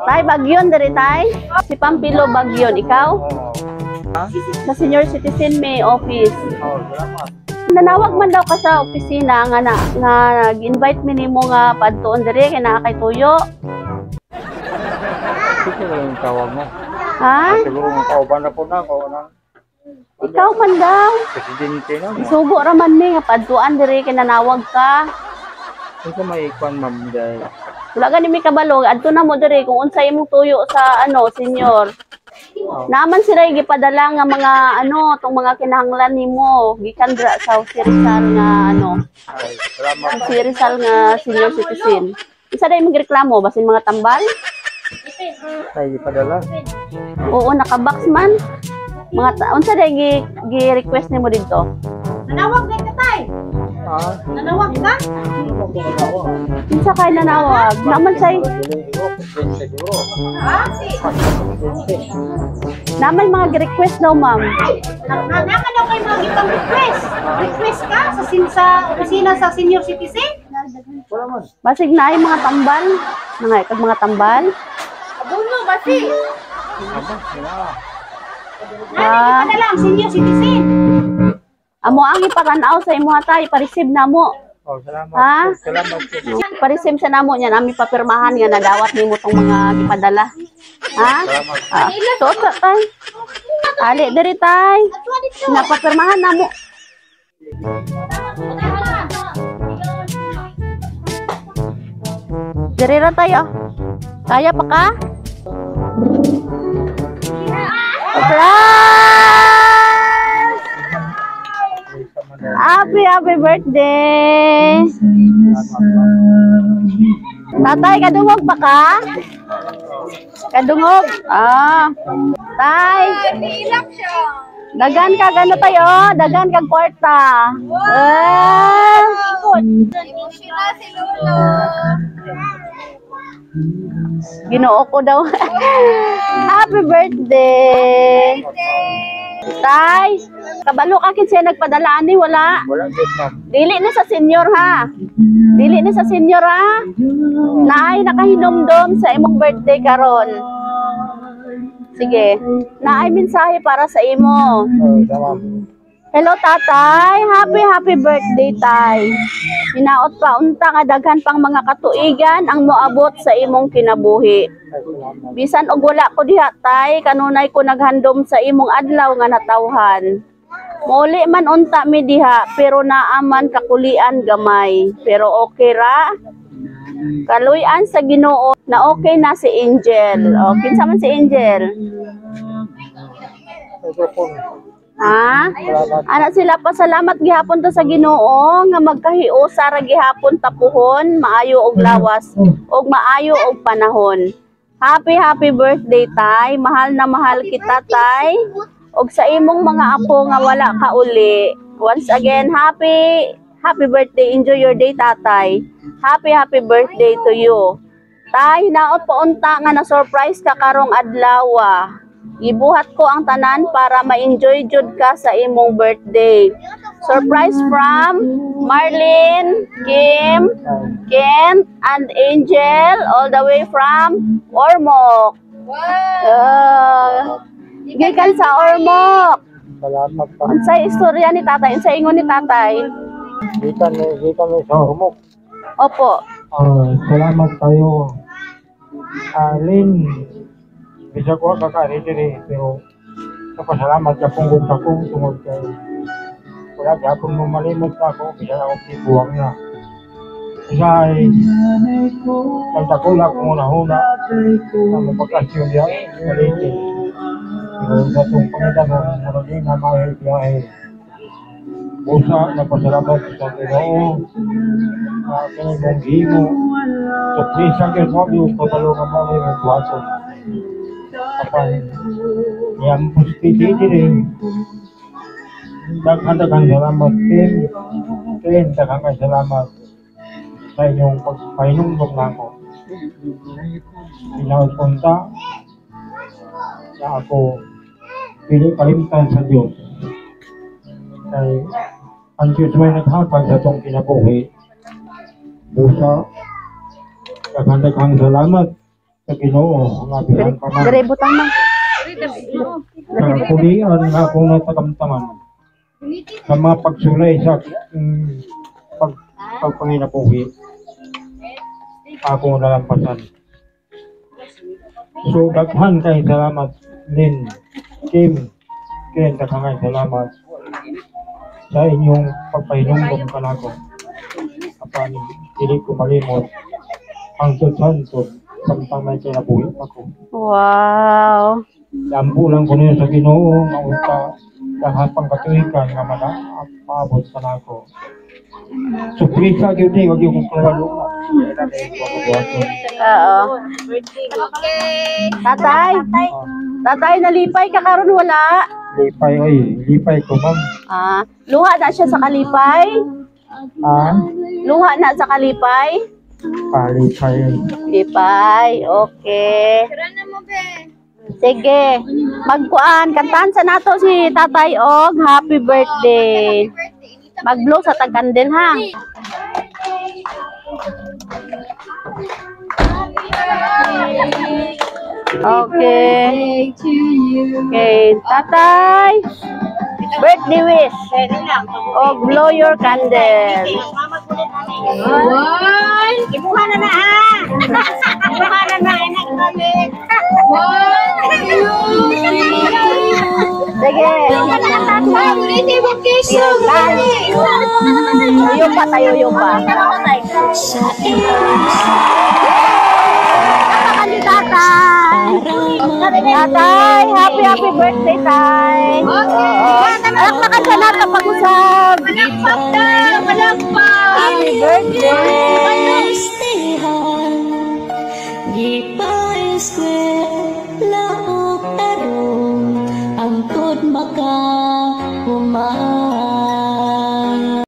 Tay, Bagyon, dari tay. Si Pampilo Bagyon, ikaw? Sa senior citizen may office. Nanawag man daw ka sa opisina nga nag-invite mi nimo nga padtuon diri kay naa kay tuyo. Siguro yung tawag mo. Ha? Siguro yung kauban na po na ako na. Ikaw man daw. Presidente na mo. Sugo ra man mi nga padtuan diri kay nanawag ka. Ito may ikwan ma'am dahil. Wala gani mi kabalo adto na mo diri kung unsay imong tuyo sa senior. Naman sila gipadala nga mga tong mga kinahanglan nimo gikan dra sa Rizal nga Ay, salamat. si Rizal nga senior citizen. Isa day magreklamo basin mga tambal? Ay, padala. Oo, naka-box man. Unsa day gi-request nimo dito? Nanawag na ka tay. Nanawag ka? Unsa kay nanawag? Naman say naman mga gi-request daw, ma'am. Naka daw kayo mga gitang request. Request ka sa opisina sa senior citizen? Basig na ay mga tambal. Nangay kag mga tambal. Abuno, basi. Ah, Ano lang, senior citizen. amo ang ipatanaw sa imo hatay, pa-receive namo. Oh, salamat. Ha? Salamat po. Pa-receive sa namo niya nami papirmahan nga nadawat nimo tong mga gipadala. Ha? Ah, so tay. Ali diri tay. Napapirmahan namo. Diri ra tayo. Kaya pa ka? Happy birthday! Tatay, kadungog pa ka? Kadungog? Tay! Dagan ka, gano tayo? Dagan kag kwarta. Ginoo ko daw. Happy birthday! Tay, kabalo ka kinsa nagpadala ani wala? Wala good ma'am. Dili na sa senior ha. Dili na sa senior ha. Naay nakahinomdom sa imong birthday karon. Sige. Naay mensahe para sa imo. Oh, salamat. Hello tatay, happy birthday tay. Hinaot pa unta nga daghan pang mga katuigan ang moabot sa imong kinabuhi. Ay, salamat. Bisan og wala ko diha tay, kanunay ko naghandom sa imong adlaw nga natawhan. Muli man unta mi diha, pero naaman kakulian gamay. Pero okay ra. Kaluyan sa Ginoo na okay na si Angel. O, kinsa man si Angel? Microphone. Ha? Salamat. Ana sila pasalamat gihapon ta sa Ginoo nga magkahiusa ra gihapon tapuhon, maayo og lawas og maayo og panahon. Happy birthday tay. Mahal na mahal kita tay. Og sa imong mga apo nga wala ka uli. Once again, happy birthday. Enjoy your day tatay. Happy birthday to you. Tay, naot pa unta nga na surprise ka karong adlaw. Ibuhat ko ang tanan para ma-enjoy jud ka sa imong birthday. Surprise from Marlene, Kim, Kent, and Angel, all the way from Ormoc. Gikan sa Ormoc. Salamat pa. Unsay istorya ni tatay? Unsay ingon ni tatay? Gikan sa Ormoc. Opo. Salamat kayo. Alin. Bisa ko kakari pero napasalamat ka pong gunta kong tungod kayo. Wala ka kung malimot ka ako, bisa ako tibuwang na. Isa ay nagtakula kong una-una na mapagkasyon niya, kaliti. Pero sa itong pangitan mo, maraging na mahal niya ay busa, napasalamat sa Ginoo. Kaya mong himo. So please, ang kaya yung patalungan mo na yung buwaso. Kapag yang positif rin. Daghang salamat din. Daghang salamat sa inyong pagpahinungdog na ako. Pinawag punta na ako pili kalimtan sa Diyos. Kaya ang Diyos may naghatag sa itong kinabuhi. Busa, daghang salamat sa Ginoo nga bilang ka man. Dire butang man. Sa kulian nga akong natakamtaman sa mga pagsulay sa pagpanginabuhi akong nalampasan. So daghan kay salamat Lynn, Kim, Ken, daghan kay salamat sa inyong pagpahinumdum kanako. Apan dili ko malimot ang santod samtang may kinabuhi ako. Wow. Dambu lang ko niyo sa Ginoo nga unta lahat pang katuikan nga maabot sa nako. Suprisa gyud ni wag yung klaro. Oo. Tatay. Tatay nalipay ka karon wala. Lipay oy, lipay ko ma'am. Luha na siya sa kalipay. Luha na sa kalipay. Lipay. Lipay. Okay. Sige. Magkuan kantahan sa nato si Tatay Og happy birthday. Mag-blow sa tagkandel ha. Okay. Okay, Tatay. Birthday wish. O blow your candle. Ibuha na na ah! Ibuha na na anak namin. Sige. Tayo pa, tayo pa. Tatay, happy birthday, Tay. Alakpakan sa lahat ng pag-usap. Happy birthday. Laok tarong ang tod maka